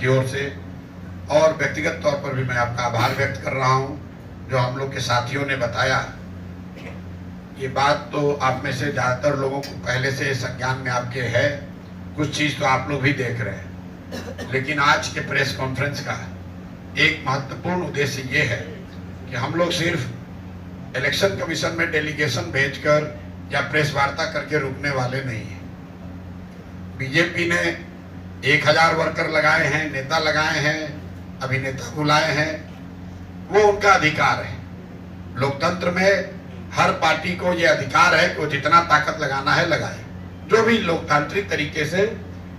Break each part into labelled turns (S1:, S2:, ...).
S1: की ओर से, और व्यक्तिगत तौर पर भी मैं आपका आभार व्यक्त कर रहा हूं जो हम लोग के साथियों ने बताया। ये बात तो आप में से ज़्यादातर लोगों को पहले से संज्ञान में आपके है, कुछ चीज़ तो आप लोग भी देख रहे हैं, लेकिन आज के प्रेस कॉन्फ्रेंस का एक महत्वपूर्ण उद्देश्य ये है कि हम लोग सिर्फ इलेक्शन कमीशन में डेलीगेशन भेजकर या प्रेस वार्ता करके रुकने वाले नहीं हैं। बीजेपी ने 1000 वर्कर लगाए हैं, नेता लगाए हैं, अभिनेता बुलाए हैं, वो उनका अधिकार है। लोकतंत्र में हर पार्टी को ये अधिकार है कि वो जितना ताकत लगाना है लगाए, जो भी लोकतांत्रिक तरीके से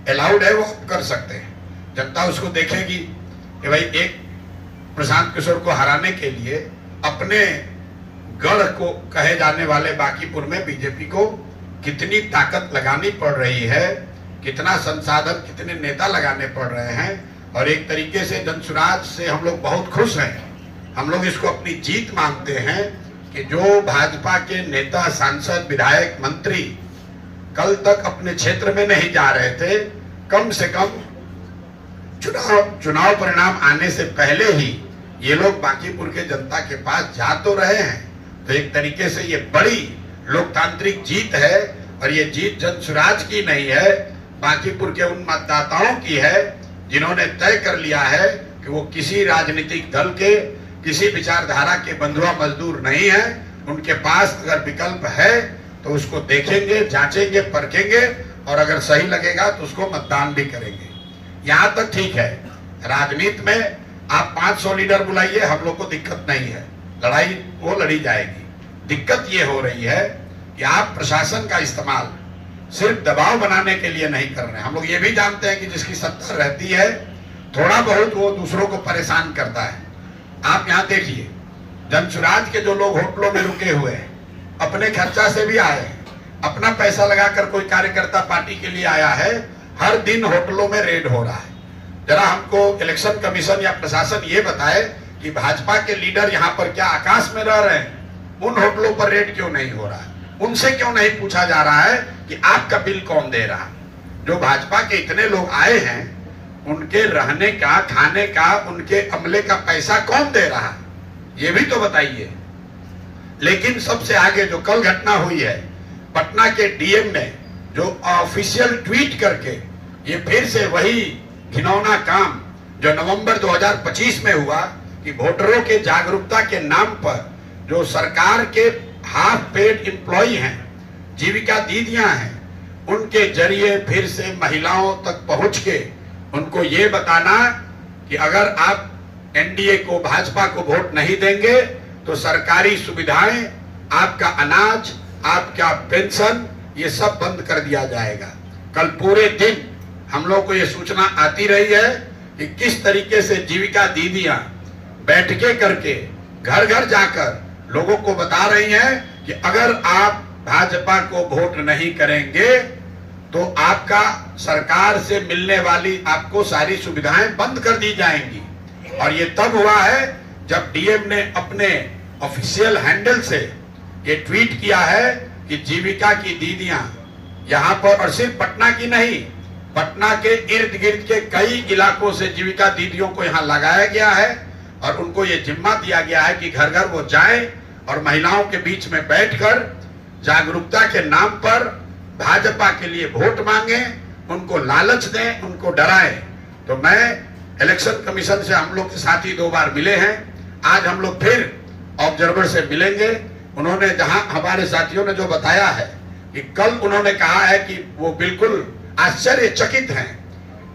S1: अलाउड है वो आप कर सकते हैं। जनता उसको देखेगी कि भाई एक प्रशांत किशोर को हराने के लिए अपने गढ़ को कहे जाने वाले बांकीपुर में बीजेपी को कितनी ताकत लगानी पड़ रही है, कितना संसाधन, कितने नेता लगाने पड़ रहे हैं। और एक तरीके से जनसुराज से हम लोग बहुत खुश हैं। हम लोग इसको अपनी जीत मानते हैं कि जो भाजपा के नेता, सांसद, विधायक, मंत्री कल तक अपने क्षेत्र में नहीं जा रहे थे, कम से कम चुनाव परिणाम आने से पहले ही ये लोग बांकीपुर के जनता के पास जा तो रहे हैं। तो एक तरीके से ये बड़ी लोकतांत्रिक जीत है, और ये जीत जनसुराज की नहीं है, बांकीपुर के उन मतदाताओं की है जिन्होंने तय कर लिया है कि वो किसी राजनीतिक दल के, किसी विचारधारा के बंधुआ मजदूर नहीं है। उनके पास अगर विकल्प है तो उसको देखेंगे, जांचेंगे, परखेंगे, और अगर सही लगेगा तो उसको मतदान भी करेंगे। यहाँ तक ठीक है, राजनीति में आप 500 लीडर बुलाइए, हम लोग को दिक्कत नहीं है, लड़ाई वो लड़ी जाएगी। दिक्कत ये हो रही है कि आप प्रशासन का इस्तेमाल सिर्फ दबाव बनाने के लिए नहीं कर रहे हैं। हम लोग ये भी जानते हैं कि जिसकी सत्ता रहती है थोड़ा बहुत वो दूसरों को परेशान करता है। आप यहाँ देखिए, जनसुराज के जो लोग होटलों में रुके हुए हैं, अपने खर्चा से भी आए हैं, अपना पैसा लगाकर कोई कार्यकर्ता पार्टी के लिए आया है, हर दिन होटलों में रेड हो रहा है। जरा हमको इलेक्शन कमीशन या प्रशासन ये बताए कि भाजपा के लीडर यहाँ पर क्या आकाश में रह रहे हैं? उन होटलों पर रेड क्यों नहीं हो रहा है? उनसे क्यों नहीं पूछा जा रहा है कि आपका बिल कौन दे रहा? जो भाजपा के इतने लोग आए हैं, उनके रहने का, खाने का, उनके अमले का पैसा कौन दे रहा है? ये भी तो बताइए। लेकिन सबसे आगे जो कल घटना हुई है, पटना के डीएम ने जो ऑफिशियल ट्वीट करके ये फिर से वही घिनौना काम जो नवंबर 2025 में हुआ कि वोटरों के जागरूकता के नाम पर जो सरकार के हाफ पेड एम्प्लॉई हैं, जीविका दीदियां हैं, उनके जरिए फिर से महिलाओं तक पहुंच के उनको ये बताना कि अगर आप एनडीए को, भाजपा को वोट नहीं देंगे तो सरकारी सुविधाएं, आपका अनाज, आपका पेंशन, ये सब बंद कर दिया जाएगा। कल पूरे दिन हम लोग को ये सूचना आती रही है कि किस तरीके से जीविका दीदियां बैठके करके घर घर जाकर लोगों को बता रही हैं कि अगर आप भाजपा को वोट नहीं करेंगे तो आपका सरकार से मिलने वाली आपको सारी सुविधाएं बंद कर दी जाएंगी। और ये तब हुआ है जब डीएम ने अपने ऑफिशियल हैंडल से ये ट्वीट किया है कि जीविका की दीदियां यहाँ पर, और सिर्फ पटना की नहीं, पटना के इर्द गिर्द के कई इलाकों से जीविका दीदियों को यहाँ लगाया गया है और उनको ये जिम्मा दिया गया है कि घर घर वो जाएं और महिलाओं के बीच में बैठकर जागरूकता के नाम पर भाजपा के लिए वोट मांगे, उनको लालच दें, उनको डराएं। तो मैं इलेक्शन कमीशन से हम लोग के साथ ही 2 बार मिले हैं, आज हम लोग फिर ऑब्जर्वर से मिलेंगे। उन्होंने जहां हमारे साथियों ने जो बताया है कि कल उन्होंने कहा है कि वो बिल्कुल आश्चर्यचकित हैं,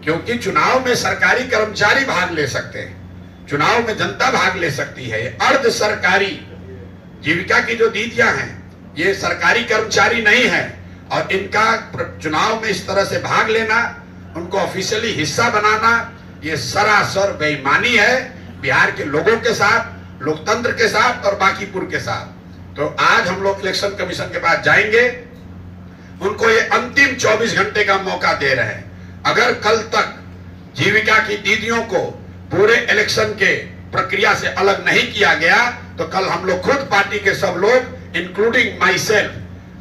S1: क्योंकि चुनाव में सरकारी कर्मचारी भाग ले सकते हैं, चुनाव में जनता भाग ले सकती है। अर्ध सरकारी जीविका की जो दीदियां हैं ये सरकारी कर्मचारी नहीं है, और इनका चुनाव में इस तरह से भाग लेना, उनको ऑफिशियली हिस्सा बनाना, ये सरासर बेईमानी है बिहार के लोगों के साथ, लोकतंत्र के साथ और बांकीपुर के साथ। तो आज हम लोग इलेक्शन कमीशन के पास जाएंगे, उनको ये अंतिम 24 घंटे का मौका दे रहे हैं। अगर कल तक जीविका की दीदियों को पूरे इलेक्शन के प्रक्रिया से अलग नहीं किया गया तो कल हम लोग खुद पार्टी के सब लोग इंक्लूडिंग माई सेल्फ,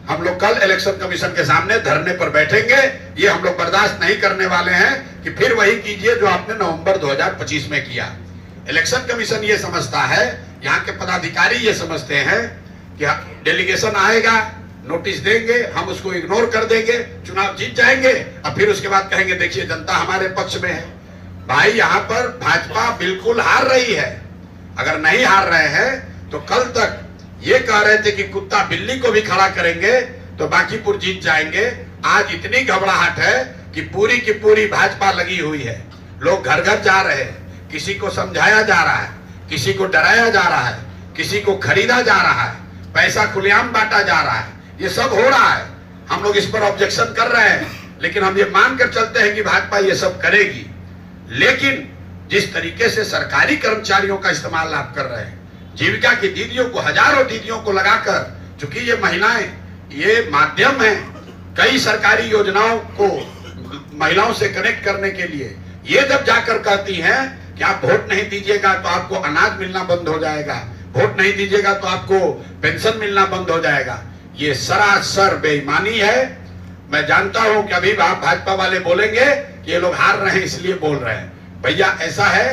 S1: हम लोग कल इलेक्शन कमीशन के सामने धरने पर बैठेंगे। ये हम लोग बर्दाश्त नहीं करने वाले हैं कि फिर वही कीजिए जो आपने नवंबर 2025 में किया। इलेक्शन कमीशन ये समझता है, यहाँ के पदाधिकारी ये समझते हैं कि डेलीगेशन आएगा, नोटिस देंगे, हम उसको इग्नोर कर देंगे, चुनाव जीत जाएंगे और फिर उसके बाद कहेंगे देखिए जनता हमारे पक्ष में है। भाई यहाँ पर भाजपा बिल्कुल हार रही है। अगर नहीं हार रहे हैं तो कल तक ये कह रहे थे कि कुत्ता बिल्ली को भी खड़ा करेंगे तो बांकीपुर जीत जाएंगे। आज इतनी घबराहट है कि पूरी की पूरी भाजपा लगी हुई है। लोग घर घर जा रहे हैं, किसी को समझाया जा रहा है, किसी को डराया जा रहा है, किसी को खरीदा जा रहा है, पैसा खुलेआम बांटा जा रहा है। ये सब हो रहा है। हम लोग इस पर ऑब्जेक्शन कर रहे हैं, लेकिन हम ये मानकर चलते हैं कि भाजपा ये सब करेगी। लेकिन जिस तरीके से सरकारी कर्मचारियों का इस्तेमाल आप कर रहे हैं, जीविका की दीदियों को, हजारों दीदियों को लगाकर, चूंकि ये महिलाएं ये माध्यम है कई सरकारी योजनाओं को महिलाओं से कनेक्ट करने के लिए, ये जब जाकर कहती हैं कि आप वोट नहीं दीजिएगा तो आपको अनाज मिलना बंद हो जाएगा, वोट नहीं दीजिएगा तो आपको पेंशन मिलना बंद हो जाएगा, ये सरासर बेईमानी है। मैं जानता हूं कि अभी आप भाजपा वाले बोलेंगे कि ये लोग हार रहे हैं इसलिए बोल रहे हैं। भैया ऐसा है,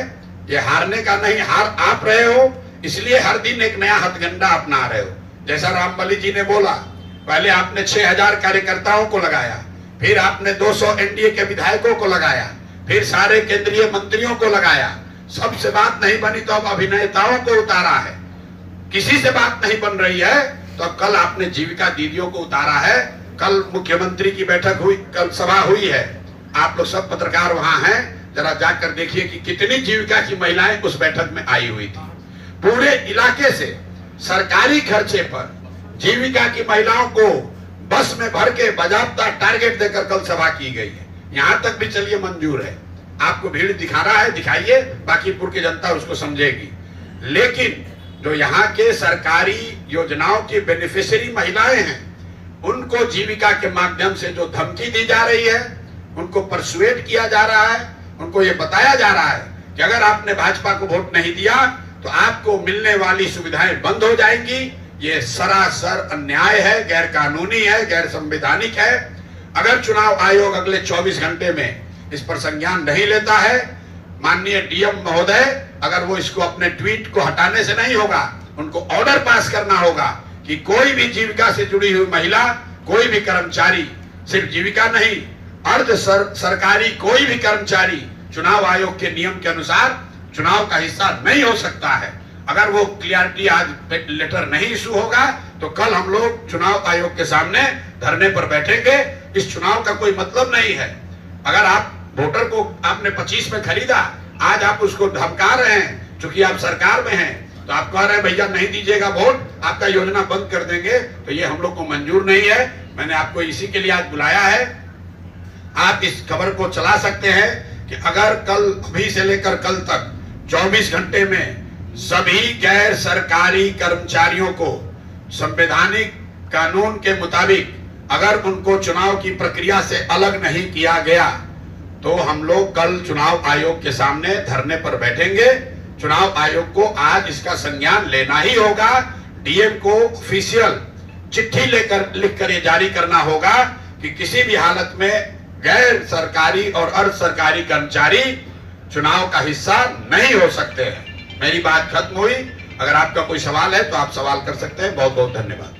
S1: ये हारने का नहीं, हार आप रहे हो, इसलिए हर दिन एक नया हथगंडा अपना रहे हो। जैसा रामबली जी ने बोला, पहले आपने 6000 कार्यकर्ताओं को लगाया, फिर आपने 200 एनडीए के विधायकों को लगाया, फिर सारे केंद्रीय मंत्रियों को लगाया। सबसे बात नहीं बनी तो अब अभिनेताओं को उतारा है। किसी से बात नहीं बन रही है तो अब कल आपने जीविका दीदियों को उतारा है। कल मुख्यमंत्री की बैठक हुई, कल सभा हुई है, आप लोग सब पत्रकार वहां हैं, जरा जाकर देखिए कि कितनी जीविका की महिलाएं उस बैठक में आई हुई थी। पूरे इलाके से सरकारी खर्चे पर जीविका की महिलाओं को बस में भर के बाजाबता टारगेट देकर कल सभा की गई है। यहां तक भी चलिए मंजूर है, आपको भीड़ दिखा रहा है, दिखाइए, बांकीपुर की जनता उसको समझेगी। लेकिन जो यहाँ के सरकारी योजनाओं की बेनिफिशियरी महिलाएं हैं, उनको जीविका के माध्यम से जो धमकी दी जा रही है, उनको परसुएट किया जा रहा है, उनको ये बताया जा रहा है कि अगर आपने भाजपा को वोट नहीं दिया तो आपको मिलने वाली सुविधाएं बंद हो जाएंगी। ये सरासर अन्याय है, गैर कानूनी है, गैर संवैधानिक है। अगर चुनाव आयोग अगले 24 घंटे में इस पर संज्ञान नहीं लेता है, माननीय डीएम महोदय, अगर वो इसको अपने ट्वीट को हटाने से नहीं होगा, उनको ऑर्डर पास करना होगा कि कोई भी जीविका से जुड़ी हुई महिला, कोई भी कर्मचारी, सिर्फ जीविका नहीं, अर्ध सरकारी कोई भी कर्मचारी चुनाव आयोग के नियम के अनुसार चुनाव का हिस्सा नहीं हो सकता है। अगर वो क्लियरिटी आज लेटर नहीं इशू होगा तो कल हम लोग चुनाव आयोग के सामने धरने पर बैठेंगे। इस चुनाव का कोई मतलब नहीं है। अगर आप वोटर को आपने 25 में खरीदा, आज आप उसको धमका रहे हैं, चूंकि आप सरकार में हैं, तो आप कह रहे हैं भैया नहीं दीजिएगा वोट, आपका योजना बंद कर देंगे, तो ये हम लोग को मंजूर नहीं है। मैंने आपको इसी के लिए आज बुलाया है। आप इस खबर को चला सकते हैं कि अगर कल, अभी से लेकर कल तक 24 घंटे में सभी गैर सरकारी कर्मचारियों को संवैधानिक कानून के मुताबिक अगर उनको चुनाव की प्रक्रिया से अलग नहीं किया गया तो हम लोग कल चुनाव आयोग के सामने धरने पर बैठेंगे। चुनाव आयोग को आज इसका संज्ञान लेना ही होगा। डीएम को ऑफिशियल चिट्ठी लिखकर ये जारी करना होगा कि किसी भी हालत में गैर सरकारी और अर्ध सरकारी कर्मचारी चुनाव का हिस्सा नहीं हो सकते हैं। मेरी बात खत्म हुई। अगर आपका कोई सवाल है तो आप सवाल कर सकते हैं। बहुत बहुत धन्यवाद।